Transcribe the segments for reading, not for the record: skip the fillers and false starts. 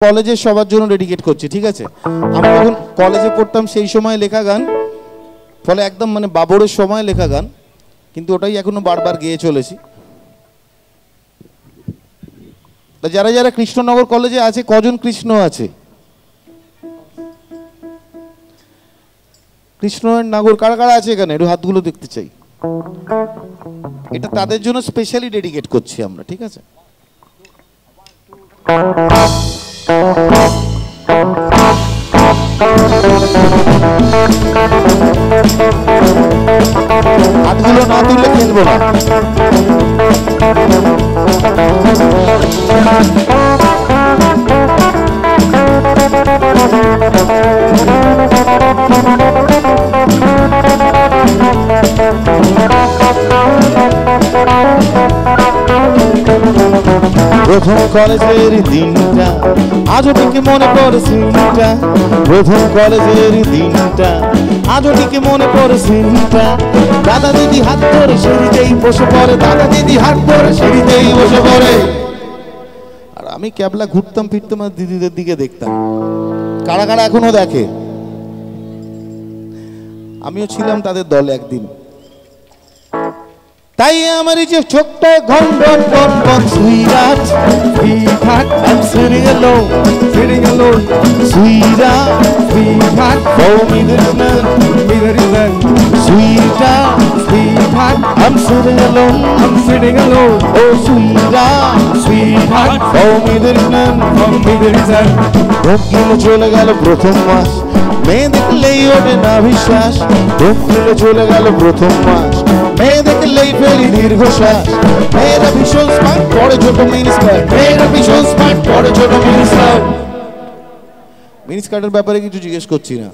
কলেজের সবার জন্য ডেডিকেট করছি, ঠিক আছে? আমি যখন কলেজে পড়তাম সেই সময় লেখা গান, ফলে একদম মানে বাবরের সময় লেখা গান, কিন্তু ওটাই এখনো বারবার গেয়ে চলেছি। যারা যারা কৃষ্ণনগর কলেজে আছে, কজন কৃষ্ণ আছে? কৃষ্ণনগর কারা কারা আছে এখানে? একটু হাতগুলো দেখতে চাই। এটা তাদের জন্য স্পেশালি ডেডিকেট করছি আমরা, ঠিক আছে? হাতগুলো না তুললে খেলবো না। প্রথম কলেজের দিনটা আজও ঠিক মনে পড়ে সিনটা, প্রথম কলেজের দিনটা আজও ঠিক মনে পড়ে সিনটা। দাদা দিদি হাত ধরে সিঁড়িতেই বসে পড়ে, দাদা দিদি হাত ধরে সিঁড়িতেই বসে পড়ে। আর আমি ক্যাবলা ঘুরতাম ফিরতাম আর দিদিদের দিকে দেখতাম। কারা কারা এখনো দেখে? আমিও ছিলাম তাদের দলে একদিন। তাই আমার এই যে ছোট্ট ঘন ঘন ঘন ঘন সুইরাট sweetheart, I'm sitting alone, sitting alone, সুইরাট sweetheart, for me there is none, me there is none, সুইরাট sweetheart, I'm sitting alone, I'm sitting alone, oh সুইরাট sweetheart, for me there is none, for me there is none। রোগগুলো চলে গেল প্রথম মাস, মেয়ে দেখলেই ওঠে না বিশ্বাস। রোগগুলো চলে গেল প্রথম মাস, মেয়ে দেখলেই ফেলি দীর্ঘশ্বাস। মেয়েরা ভীষণ স্মার্ট, পরে ছোট মিনিস্কার্ট, মেয়েরা ভীষণ স্মার্ট, পরে ছোট মিনিস্কার্ট। মিনিস্কার্টের ব্যাপারে কিছু জিজ্ঞেস করছি না,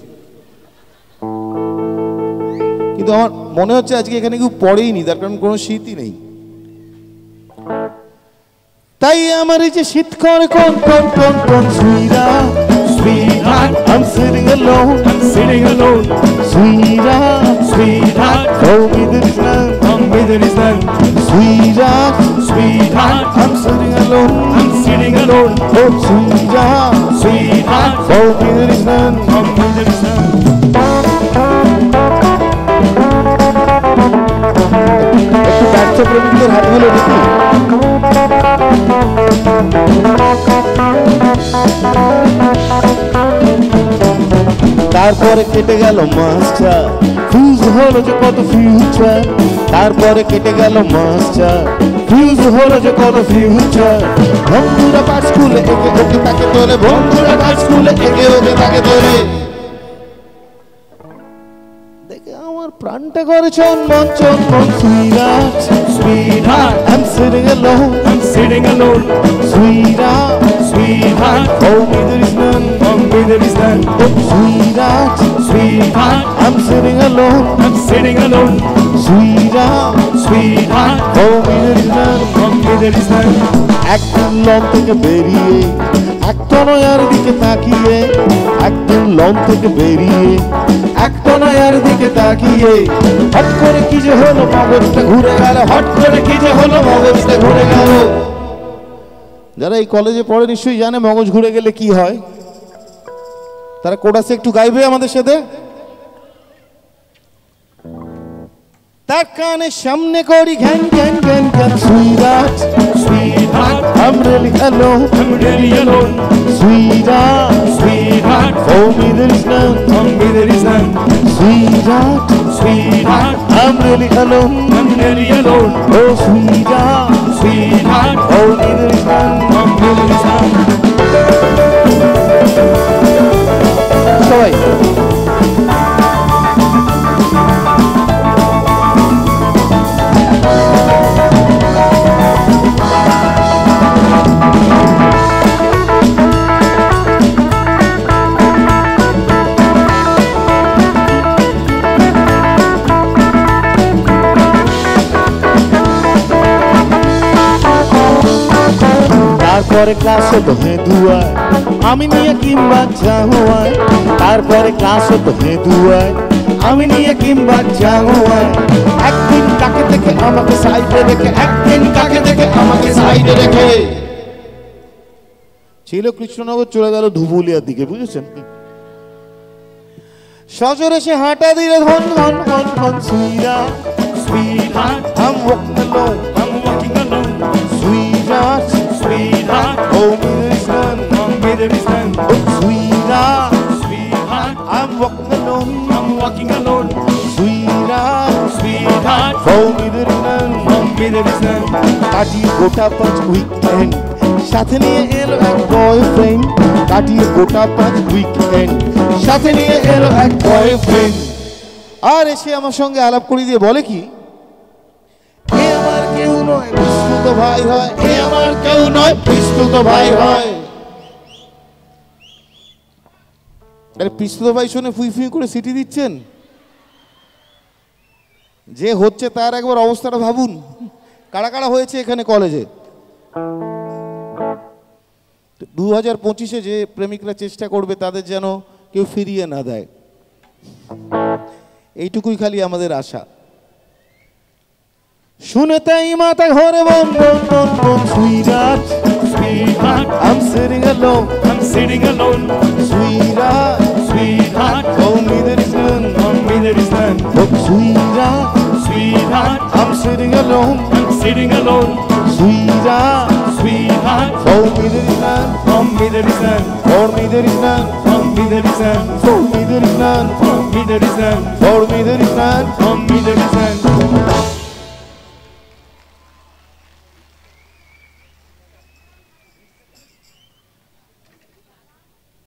কিন্তু আমার মনে হচ্ছে আজকে এখানে কেউ পড়েইনি, তার কারণ কোনো শীতই নেই। তাই আমার এই যে শীত করে কোন কোন কোন কোন সুইরাট sweetheart, I'm sitting alone, I'm sitting alone, sweetheart, sweetheart, for me there is none, for me there is none, sweetheart, sweetheart, I'm sitting alone, I'm sitting alone, oh sweetheart, sweetheart, for me there is none, for me there is none। একটু ব্যর্থ প্রেমিকদের হাতগুলো দেখি। তারপরে কেটে গেল master, fuse হলো যে কত ফিউচার। তারপরে কেটে গেল মাস্টার, ফিউজ হলো যে কত ফিউচার। বন্ধুরা পাঠ স্কুলে একে ওকে তাকে তোলে, বন্ধুরা পাঠ স্কুলে একে ওকে তাকে তোলে। দেখে আমার প্রাণটা করে চনমন চনমন। সুইরাট sweetheart, I'm sitting alone, I'm sitting alone, sweetheart, sweetheart, for me there is none, for me there is none, oh sweetheart, sweetheart, I'm sitting alone, I'm sitting alone, sweetheart, sweetheart, for me there is none, for me there is none। একদিন loan থেকে বেরিয়ে একটা নয়ার দিকে তাকিয়ে, একদিন loan থেকে বেরিয়ে একটা নয়ার দিকে তাকিয়ে, হট করে কি যে হলো মগজটা ঘুরে গেল, হট করে কি যে হলো মগজটা ঘুরে গেল। যারা এই কলেজে পড়ে নিশ্চয়ই জানে মগজ ঘুরে গেলে কি হয়। তারা কোরাসে একটু গাইবে আমাদের সাথে। তার কানের সামনে করি ঘ্যান ঘ্যান ঘ্যান ঘ্যান। সুইরাট sweetheart, I'm really alone, I'm really alone, sweetheart, sweetheart, for me there is none, for me there is none, sweetheart, sweetheart, I'm really alone, I'm really alone, oh sweetheart, sweetheart, for me there is none, for me there is none। সবাই তারপরে class হতো হেদুয়ায়, আমি নিয়ে কিংবা জাহুয়ায়। তারপরে class হতো হেদুয়ায়, আমি নিয়ে কিংবা জাহুয়ায়। একদিন কাকে দেখে আমাকে সাইডে রেখে, একদিন কাকে দেখে আমাকে সাইডে রেখে ছিল কৃষ্ণনগর, চলে গেল ধুবুলিয়ার দিকে, বুঝেছেন? সজরে সে হাঁটা দিলে ধন ধন ধন ধন। Sweetheart, Sweetheart, I'm walking alone. I'm walking alone. Sweetheart, Sweetheart, hold me there is none. come me there is none. Oh, sweetheart, Sweetheart, I'm walking alone. I'm walking alone. Sweetheart, Sweetheart, hold me there is none. come me there is none. কাটিয়ে গোটা 5 weekend, সাথে নিয়ে এলো এক boyfriend. কাটিয়ে গোটা 5 weekend, সাথে নিয়ে এলো এক বয়ফ্রেন্ড। আর এসে আমার সঙ্গে আলাপ করে দিয়ে বলে কি, এ আমার কেউ নয়, বিস্মৃত ভাই হয়। এ আমার কেউ নয়, বিস্মৃত ভাই হয়। আরে বিস্মৃত ভাই শুনে ফুই ফুই করে সিটি দিচ্ছেন? যে হচ্ছে তার একবার অবস্থাটা ভাবুন। কারা কারা হয়েছে এখানে কলেজে? 2025-এ যে প্রেমিকরা চেষ্টা করবে তাদের যেন কেউ ফিরিয়ে না দেয়, এইটুকুই খালি আমাদের আশা। শুনে তাই মাথা ঘরে বন বন বন বন। Sweetheart, Sweetheart, I'm sitting alone. I'm sitting alone. Sweetheart, Sweetheart, hold me there is none. come me there is none. Oh, sweetheart, Sweetheart, I'm sitting alone. I'm sitting alone. Sweetheart, Sweetheart, hold me there is none. come me there is none. For me there is none. Come me there is none. For me there is none. Come me there is none. For me there is none. Come me there is none.